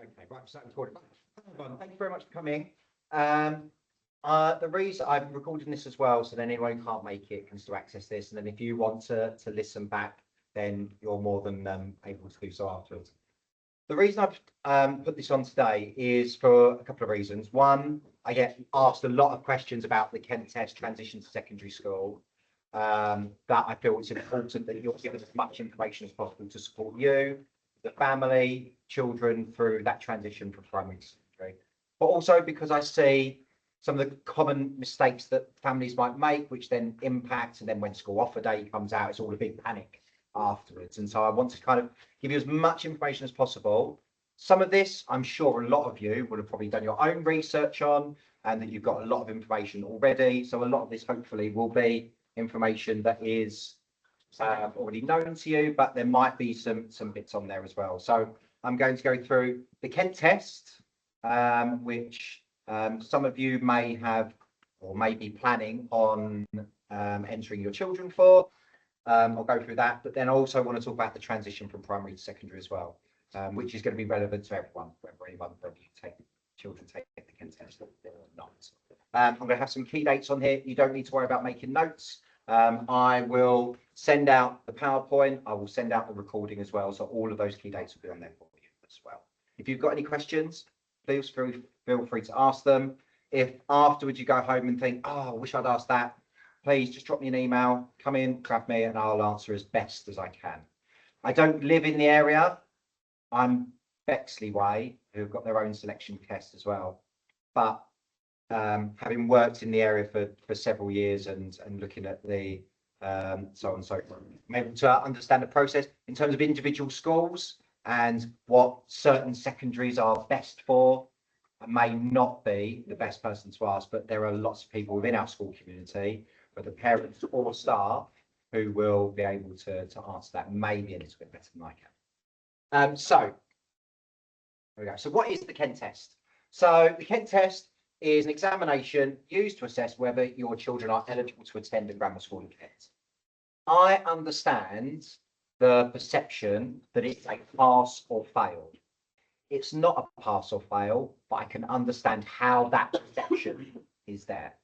Okay, right, so recording. Thank you very much for coming. The reason I'm recording this as well, so then anyone who can't make it can still access this. And then if you want to listen back, then you're more than able to do so afterwards. The reason I've put this on today is for a couple of reasons. One, I get asked a lot of questions about the Kent Test transition to secondary school. That I feel it's important that you're given as much information as possible to support you, the family, children through that transition from primary to secondary. But also because I see some of the common mistakes that families might make, which then impact, and then when school offer date comes out, it's all a big panic afterwards. And so I want to kind of give you as much information as possible. Some of this, I'm sure a lot of you would have probably done your own research on, and that you've got a lot of information already. So a lot of this hopefully will be information that is already known to you, but there might be some bits on there as well. So I'm going to go through the Kent Test, which some of you may have or may be planning on entering your children for. I'll go through that, but then I also want to talk about the transition from primary to secondary as well, which is going to be relevant to everyone, whether you take children take the Kent Test or not. I'm going to have some key dates on here. You don't need to worry about making notes. I will send out the PowerPoint. I will send out the recording as well. So all of those key dates will be on there for you as well. If you've got any questions, please feel free to ask them. If afterwards you go home and think, oh, I wish I'd asked that, please just drop me an email, come in, grab me, and I'll answer as best as I can. I don't live in the area. I'm Bexley Way, who've got their own selection test as well. But having worked in the area for several years and looking at the so on and so forth, I'm able to understand the process in terms of individual schools and what certain secondaries are best for. I may not be the best person to ask, but there are lots of people within our school community, whether parents or staff, who will be able to answer that maybe a little bit better than I can. So there we go. So what is the Kent Test? So the Kent Test is an examination used to assess whether your children are eligible to attend a grammar school in Kent. I understand the perception that it's a pass or fail. It's not a pass or fail, but I can understand how that perception is there.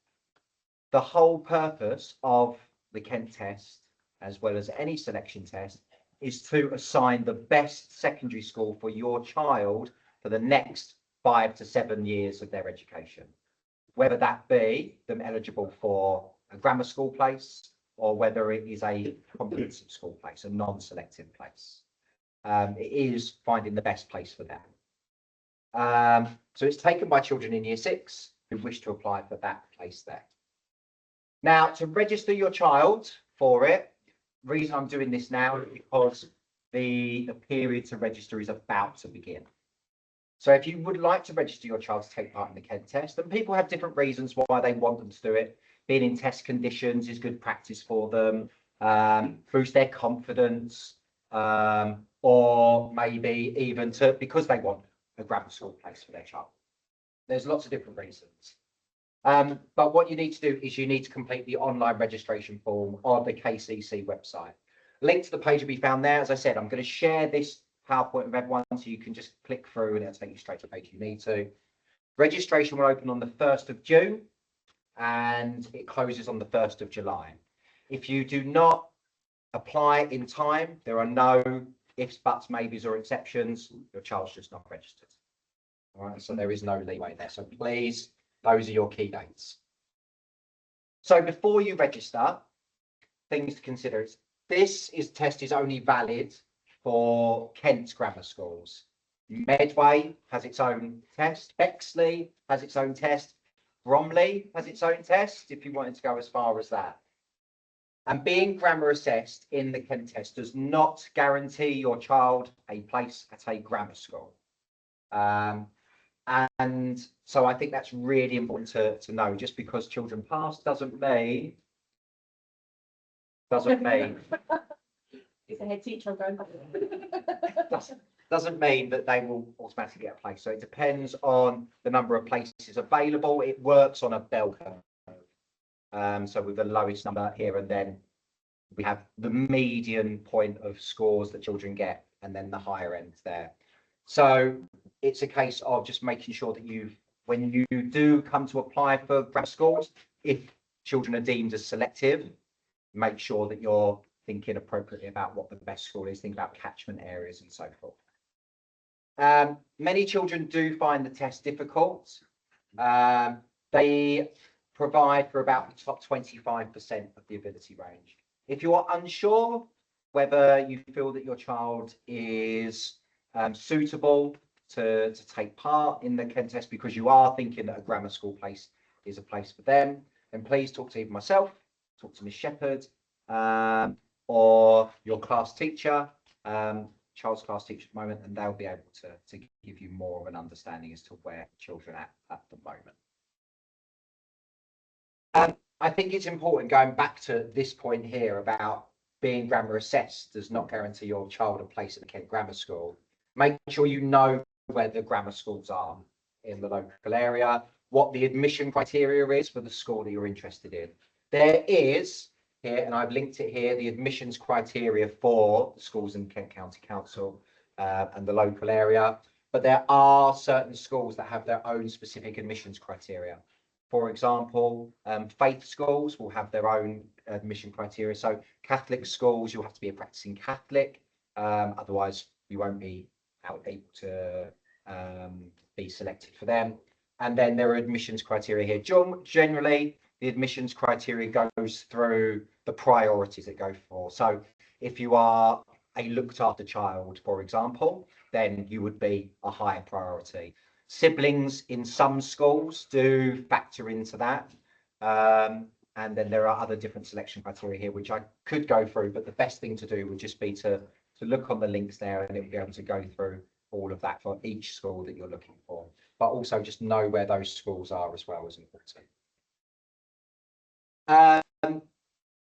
The whole purpose of the Kent Test, as well as any selection test, is to assign the best secondary school for your child for the next 5 to 7 years of their education, whether that be them eligible for a grammar school place or whether it is a comprehensive school place, a non-selective place. It is finding the best place for them. So it's taken by children in year 6 who wish to apply for that place there. Now, to register your child for it, the reason I'm doing this now is because the period to register is about to begin. So if you would like to register your child to take part in the Kent Test, and people have different reasons why they want them to do it. Being in test conditions is good practice for them, boost their confidence, or maybe even because they want a grammar school place for their child. There's lots of different reasons. But what you need to do is you need to complete the online registration form on the KCC website. Link to the page will be found there. As I said, I'm going to share this PowerPoint with everyone so you can just click through and it'll take you straight to the page you need to. Registration will open on the 1st of June and it closes on the 1st of July. If you do not apply in time, there are no ifs, buts, maybes or exceptions. Your child's just not registered. All right, so there is no leeway there. So please, those are your key dates. So before you register, things to consider is this test is only valid for Kent grammar schools. Medway has its own test. Bexley has its own test. Bromley has its own test, if you wanted to go as far as that. And being grammar assessed in the Kent Test does not guarantee your child a place at a grammar school. And so I think that's really important to know. Just because children pass doesn't mean It's a head teacher going doesn't mean that they will automatically get a place. So it depends on the number of places available. It works on a bell curve. So with the lowest number here, and then we have the median point of scores that children get, and then the higher end there. So it's a case of just making sure that when you do come to apply for grammar schools, if children are deemed as selective, make sure that you're thinking appropriately about what the best school is, think about catchment areas and so forth. Many children do find the test difficult. They provide for about the top 25% of the ability range. If you are unsure whether you feel that your child is suitable to take part in the Kent test because you are thinking that a grammar school place is a place for them, then please talk to either myself, talk to Miss Shepherd, or your class teacher, child's class teacher at the moment, and they'll be able to give you more of an understanding as to where children are at the moment. I think it's important going back to this point here about being grammar assessed does not guarantee your child a place at the Kent Grammar School. Make sure you know where the grammar schools are in the local area, what the admission criteria is for the school that you're interested in. There is here, and I've linked it here, the admissions criteria for the schools in Kent County Council and the local area, but there are certain schools that have their own specific admissions criteria. For example, faith schools will have their own admission criteria. So Catholic schools, you'll have to be a practicing Catholic, otherwise you won't be able to be selected for them. And then there are admissions criteria here. Generally, the admissions criteria goes through the priorities it goes for. So if you are a looked after child, for example, then you would be a higher priority. Siblings in some schools do factor into that. And then there are other different selection criteria here, which I could go through, but the best thing to do would just be to look on the links there, and it'll be able to go through all of that for each school that you're looking for. But also just know where those schools are as well is important.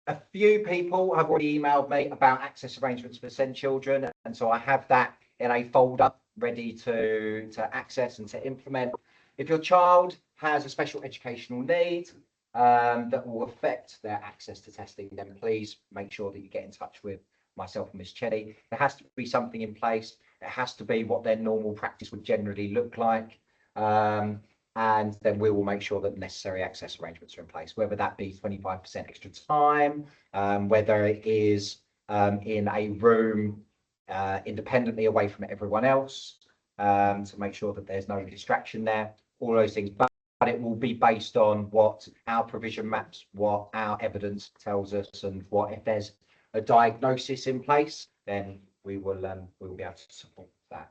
A few people have already emailed me about access arrangements for SEND children, and so I have that in a folder ready to access and to implement. If your child has a special educational need that will affect their access to testing, then please make sure that you get in touch with myself and Miss Chetty. There has to be something in place. It has to be what their normal practice would generally look like. And then we will make sure that necessary access arrangements are in place, whether that be 25% extra time, whether it is in a room independently away from everyone else, to make sure that there's no distraction there, all those things. But it will be based on what our provision maps, what our evidence tells us, and what if there's a diagnosis in place, then we will be able to support that.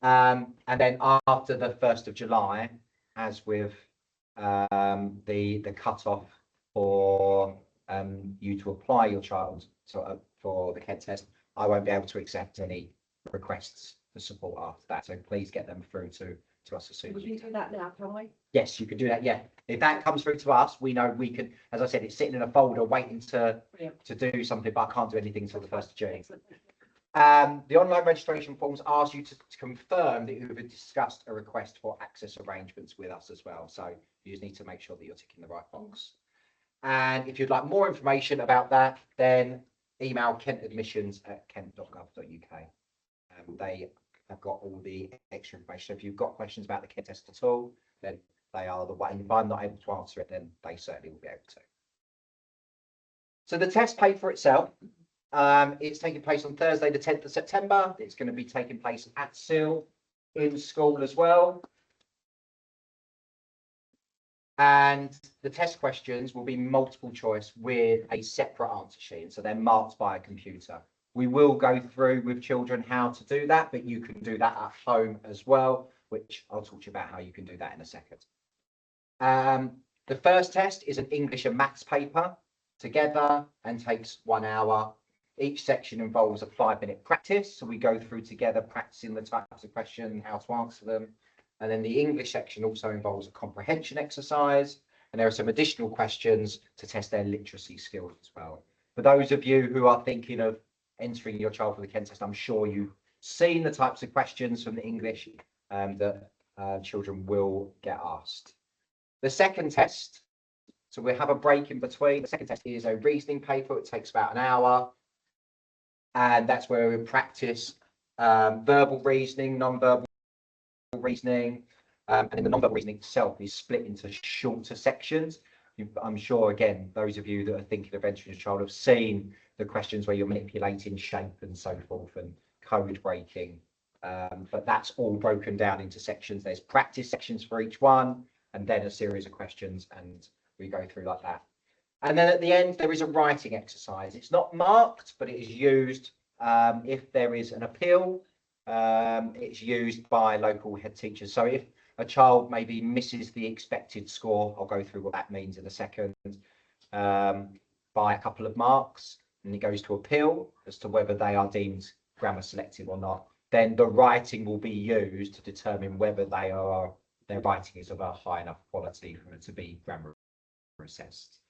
And then after the 1st of July, as with the cut-off for you to apply your child for the Kent test, I won't be able to accept any requests for support after that. So please get them through to us as soon as We can do that now, can we? Yes, you can do that. Yeah, if that comes through to us, we know we can. As I said, it's sitting in a folder waiting to do something, but I can't do anything until the 1st of June. The online registration forms ask you to confirm that you have discussed a request for access arrangements with us as well. So you just need to make sure that you're ticking the right box. And if you'd like more information about that, then email kentadmissions@kent.gov.uk. They have got all the extra information. So if you've got questions about the Kent test at all, then they are the way. And if I'm not able to answer it, then they certainly will be able to. So the test paper itself, it's taking place on Thursday, the 10th of September. It's going to be taking place at SIL in school as well. And the test questions will be multiple choice with a separate answer sheet. So they're marked by a computer. We will go through with children how to do that, but you can do that at home as well, which I'll talk to you about how you can do that in a second. The first test is an English and maths paper together and takes 1 hour. Each section involves a 5-minute practice. So we go through together practicing the types of questions, how to answer them. And then the English section also involves a comprehension exercise. And there are some additional questions to test their literacy skills as well. For those of you who are thinking of entering your child for the Kent test, I'm sure you've seen the types of questions from the English that children will get asked. The second test, so we'll have a break in between. The second test is a reasoning paper. It takes about an hour. And that's where we practice verbal reasoning, non-verbal reasoning, and then the non-verbal reasoning itself is split into shorter sections. I'm sure, again, those of you that are thinking of entering a child have seen the questions where you're manipulating shape and so forth and code breaking. But that's all broken down into sections. There's practice sections for each one, and then a series of questions, and we go through like that. And then at the end, there is a writing exercise. It's not marked, but it is used if there is an appeal. It's used by local head teachers. So if a child maybe misses the expected score, I'll go through what that means in a second, by a couple of marks, and it goes to appeal as to whether they are deemed grammar selective or not. Then the writing will be used to determine whether their writing is of a high enough quality for it to be grammar assessed.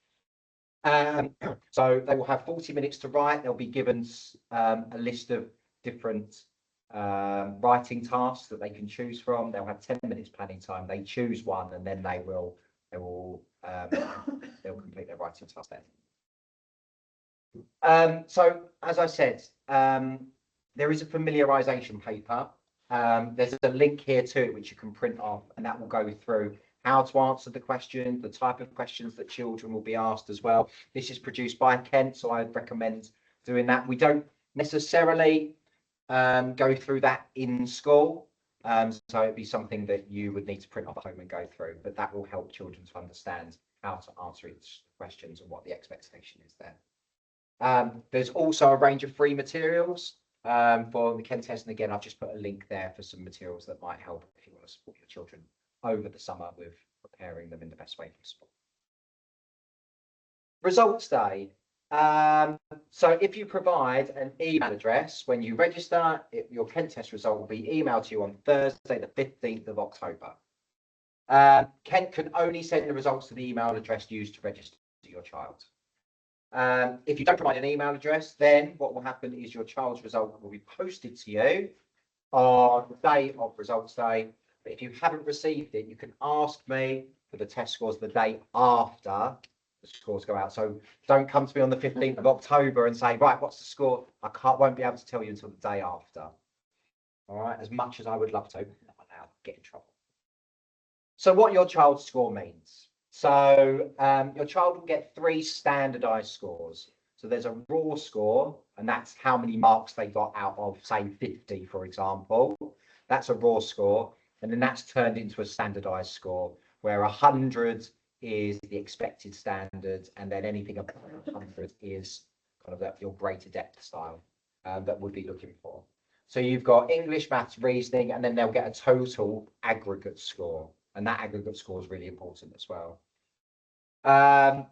So they will have 40 minutes to write. They'll be given a list of different writing tasks that they can choose from. They'll have 10 minutes planning time. They choose one, and then they'll complete their writing task then. So as I said, there is a familiarization paper. There's a link here to it which you can print off, and that will go through how to answer the question, the type of questions that children will be asked as well. This is produced by Kent, so I'd recommend doing that. We don't necessarily go through that in school, so it'd be something that you would need to print off at home and go through, but that will help children to understand how to answer each questions and what the expectation is there. There's also a range of free materials for the Kent test, and again, I've just put a link there for some materials that might help if you want to support your children over the summer with preparing them in the best way possible. Results day. So if you provide an email address when you register, your Kent test result will be emailed to you on Thursday, the 15th of October. Kent can only send the results to the email address used to register your child. If you don't provide an email address, then what will happen is your child's result will be posted to you on the day of results day. But if you haven't received it, you can ask me for the test scores the day after the scores go out. So don't come to me on the 15th of October and say, right, what's the score? Won't be able to tell you until the day after. All right, as much as I would love to, I'm not allowed to get in trouble. So what your child's score means. So your child will get 3 standardized scores. So there's a raw score, and that's how many marks they got out of, say, 50, for example. That's a raw score. And then that's turned into a standardized score, where 100 is the expected standard, and then anything above 100 is kind of your greater depth style that we'd be looking for. So you've got English, maths, reasoning, and then they'll get a total aggregate score. And that aggregate score is really important as well. What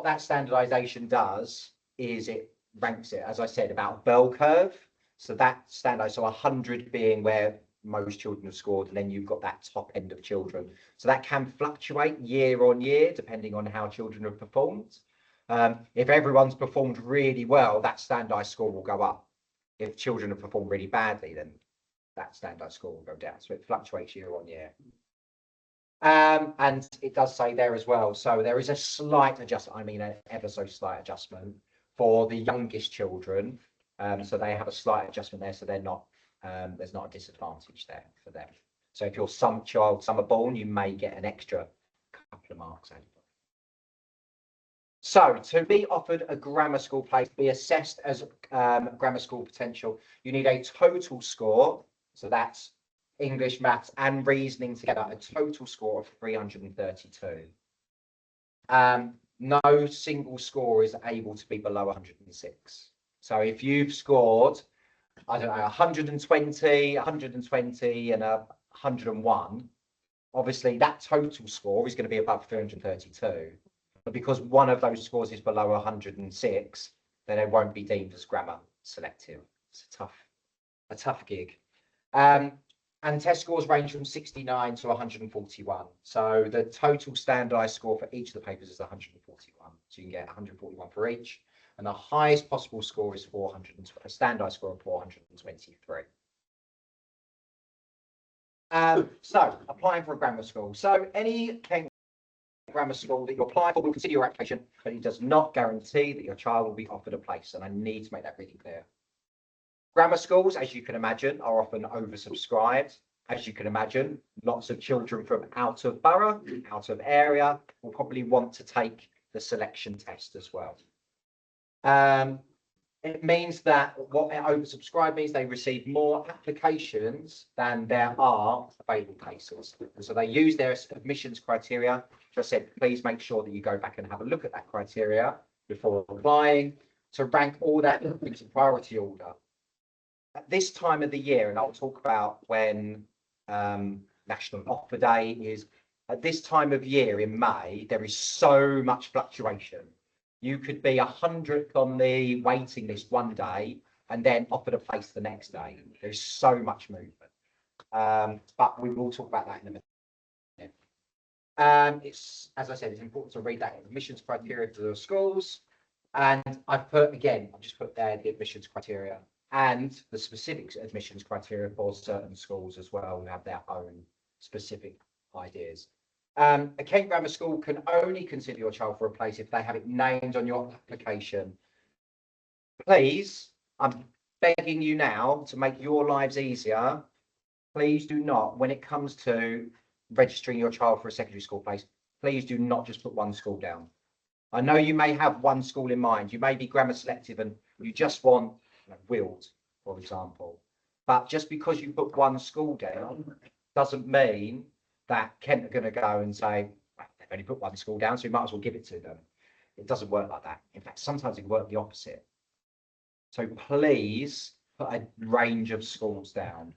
that standardization does is it ranks it, as I said, about a bell curve. So that standardized, so 100 being where most children have scored, and then you've got that top end of children. So that can fluctuate year on year, depending on how children have performed. If everyone's performed really well, that standardized score will go up. If children have performed really badly, then that standardized score will go down. So it fluctuates year on year. And it does say there as well. So there is a slight adjustment, I mean, an ever so slight adjustment for the youngest children. So they have a slight adjustment there, so they're not, there's not a disadvantage there for them. So if you're some child, summer born, you may get an extra couple of marks out of it. So to be offered a grammar school place, be assessed as grammar school potential, you need a total score. So that's English, maths and reasoning together, a total score of 332. No single score is able to be below 106. So if you've scored, I don't know, 120, 120 and 101, obviously that total score is going to be above 332. But because one of those scores is below 106, then it won't be deemed as grammar selective. It's a tough gig. And test scores range from 69 to 141. So the total standardized score for each of the papers is 141. So you can get 141 for each. And the highest possible score is 400, a standardized score of 423. So applying for a grammar school. So any grammar school that you apply for will consider your application, but it does not guarantee that your child will be offered a place. And I need to make that really clear. Grammar schools, as you can imagine, are often oversubscribed. As you can imagine, lots of children from out of borough, out of area, will probably want to take the selection test as well. It means that what oversubscribed means they receive more applications than there are available places. And so they use their admissions criteria. Which I said, please make sure that you go back and have a look at that criteria before applying to rank all that into priority order. At this time of the year, and I'll talk about when National Offer Day is, at this time of year in May, there is so much fluctuation. You could be 100th on the waiting list one day and then offered a place the next day. There's so much movement. But we will talk about that in a minute. It's, as I said, it's important to read that admissions criteria for the schools. And I've just put there the admissions criteria and the specific admissions criteria for certain schools as well, who have their own specific ideas. A Kent Grammar School can only consider your child for a place if they have it named on your application. Please, I'm begging you now to make your lives easier. Please do not, when it comes to registering your child for a secondary school place, please do not just put one school down. I know you may have one school in mind. You may be grammar selective and you just want Wild, for example. But just because you put one school down doesn't mean that Kent are going to go and say, well, they've only put one school down, so we might as well give it to them. It doesn't work like that. In fact, sometimes it can work the opposite. So please put a range of schools down.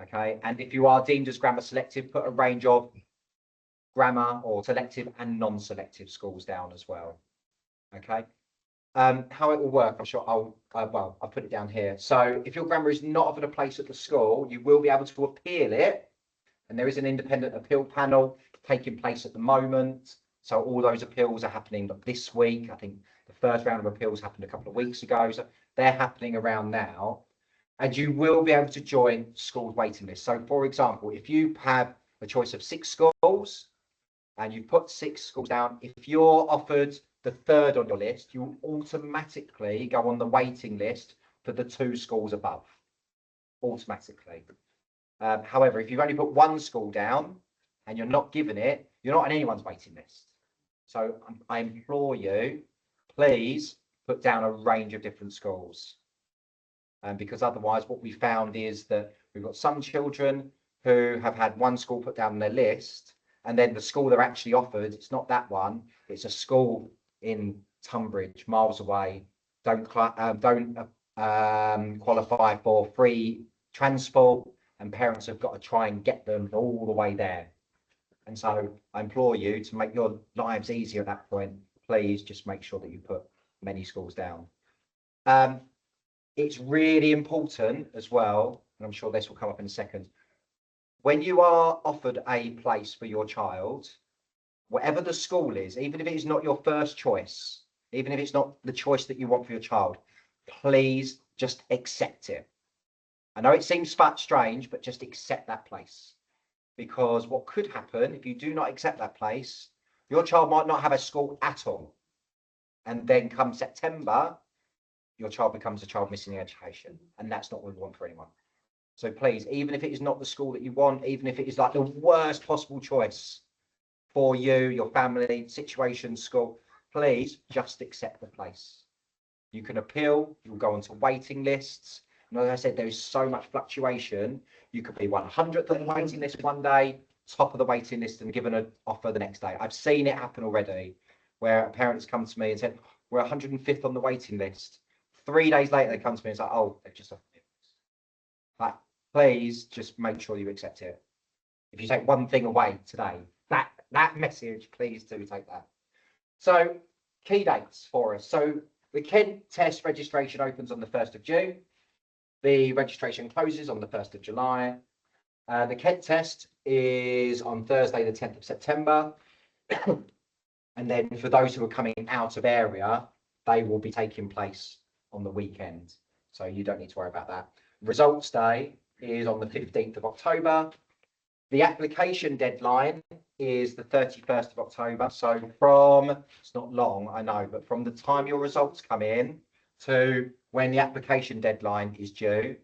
Okay. And if you are deemed as grammar selective, put a range of grammar or selective and non-selective schools down as well. Okay. How it will work, I'm sure I'll put it down here. So if your grammar is not offered a place at the school, you will be able to appeal it. And there is an independent appeal panel taking place at the moment. So all those appeals are happening this week. I think the first round of appeals happened a couple of weeks ago. So they're happening around now. And you will be able to join schools waiting list. So for example, if you have a choice of 6 schools and you put 6 schools down, if you're offered the third on your list, you automatically go on the waiting list for the 2 schools above, automatically. However, if you've only put 1 school down and you're not given it, you're not on anyone's waiting list. So I implore you, please put down a range of different schools. Because otherwise what we found is that we've got some children who have had 1 school put down on their list, and then the school they're actually offered, it's not that one, it's a school in Tunbridge, miles away, don't qualify for free transport, and parents have got to try and get them all the way there. And so I implore you to make your lives easier at that point. Please just make sure that you put many schools down. It's really important as well, and I'm sure this will come up in a second. When you are offered a place for your child, whatever the school is, even if it is not your first choice, even if it's not the choice that you want for your child, please just accept it. I know it seems strange, but just accept that place. Because what could happen if you do not accept that place, your child might not have a school at all. And then come September, your child becomes a child missing education. And that's not what we want for anyone. So please, even if it is not the school that you want, even if it is like the worst possible choice for you, your family, situation, school, please just accept the place. You can appeal, you'll go onto waiting lists. And as I said, there is so much fluctuation. You could be 100th on the waiting list one day, top of the waiting list, and given an offer the next day. I've seen it happen already, where a parent's come to me and said, we're 105th on the waiting list. 3 days later, they come to me and it's like, oh, they've just offered me. Like, please just make sure you accept it. If you take one thing away today, that message, please do take that. So, key dates for us. So, the Kent test registration opens on the 1st of June. The registration closes on the 1st of July. The Kent test is on Thursday, the 10th of September. And then for those who are coming out of area, they will be taking place on the weekend. So you don't need to worry about that. Results day is on the 15th of October. The application deadline is the 31st of October. So from, it's not long, I know, but from the time your results come in to when the application deadline is due.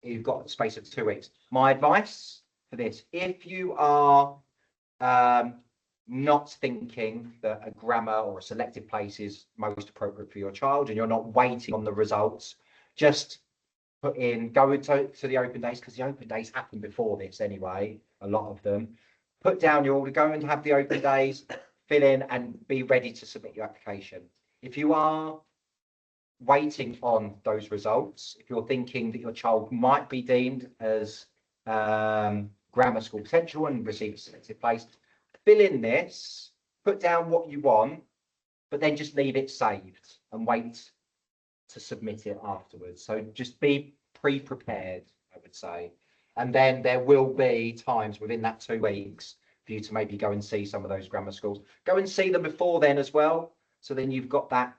You've got a space of 2 weeks. My advice for this, if you are not thinking that a grammar or a selected place is most appropriate for your child and you're not waiting on the results, just go into the open days, because the open days happen before this anyway, a lot of them. Put down your order, go and have the open days, fill in and be ready to submit your application. If you are waiting on those results, if you're thinking that your child might be deemed as grammar school potential and receive a selected place, fill in this, put down what you want, but then just leave it saved and wait to submit it afterwards. So just be pre-prepared, I would say. And then there will be times within that 2 weeks for you to maybe go and see some of those grammar schools. Go and see them before then as well. So then you've got that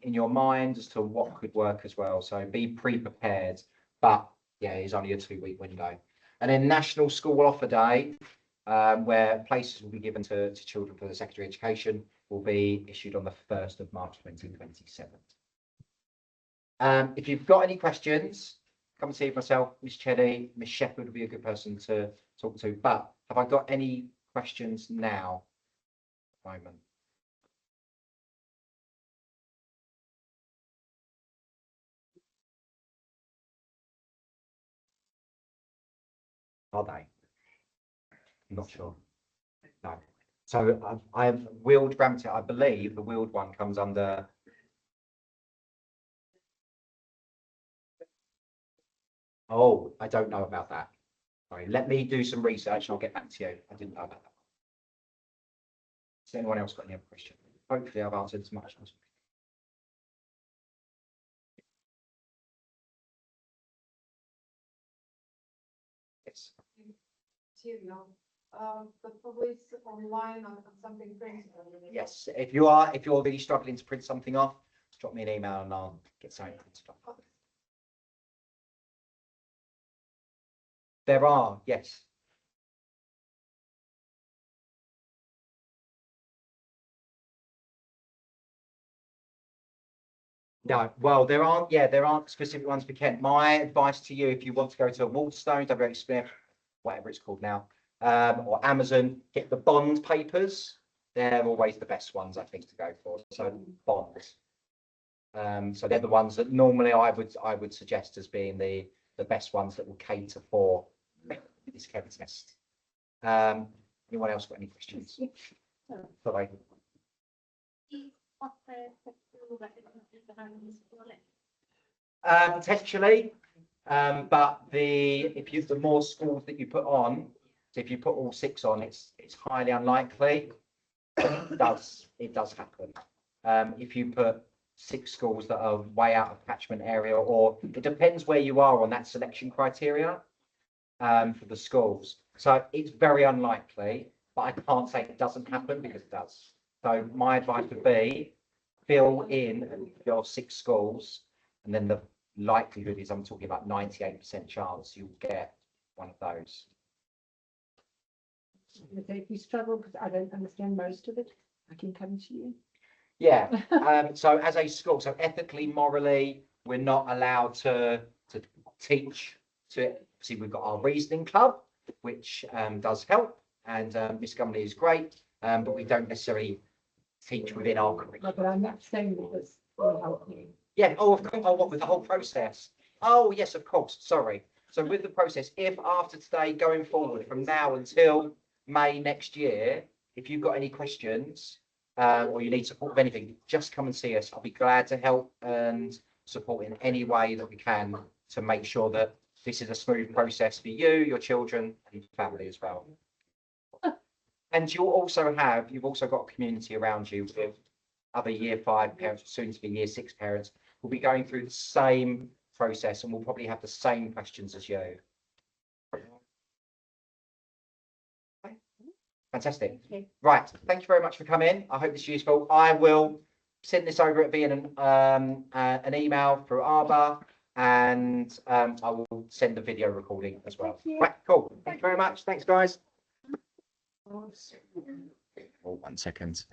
in your mind as to what could work as well. So be pre-prepared, but yeah, it's only a 2-week window. And then National School Offer Day, where places will be given to children for the secondary education, will be issued on the 1st of March 2027. If you've got any questions, come and see myself, Miss Chetty, Miss Shepherd would be a good person to talk to. But have I got any questions now? Moment. Are they? I'm not sure. No. So I've wheeled grammatic. I believe the wheeled one comes under. Oh, I don't know about that. Sorry, let me do some research and I'll get back to you. I didn't know about that. Has anyone else got any other questions? Hopefully I've answered as much as. Yes. But probably it's online or something printed. Yes. If you're really struggling to print something off, drop me an email and I'll get something printed off. There are, yes. No, well, there aren't specific ones for Kent. My advice to you, if you want to go to Waterstones, WH Smith, whatever it's called now, or Amazon, get the bond papers. They're always the best ones, I think, to go for. So bonds. So they're the ones that normally I would suggest as being the best ones that will cater for this Kent test. Anyone else got any questions? Sorry. Potentially, but the more schools that you put on, so if you put all 6 on, it's highly unlikely. It does happen. If you put 6 schools that are way out of catchment area, or it depends where you are on that selection criteria for the schools. So it's very unlikely, but I can't say it doesn't happen because it does. So my advice would be fill in your 6 schools, and then the likelihood is I'm talking about 98% chance you'll get one of those. If you struggle because I don't understand most of it, I can come to you. Yeah. So as a school, so ethically, morally, we're not allowed to teach. See, we've got our reasoning club, which does help, and Miss Gumley is great, but we don't necessarily teach within our curriculum. No, but I'm not saying that this will help you. Yeah. Oh, of course. Oh, what with the whole process? Oh, yes, of course. Sorry. So with the process, if after today, going forward from now until May next year, if you've got any questions or you need support with anything, just come and see us. I'll be glad to help and support in any way that we can to make sure that this is a smooth process for you, your children, and your family as well. And you've also got a community around you with other year 5 parents, soon to be year 6 parents, will be going through the same process and will probably have the same questions as you. Fantastic. Right. Thank you very much for coming. I hope this is useful. I will send this over via an email through Arbor, and I will send the video recording as well. Right. Cool. Thank you very much. Thanks, guys. Oh, 1 second.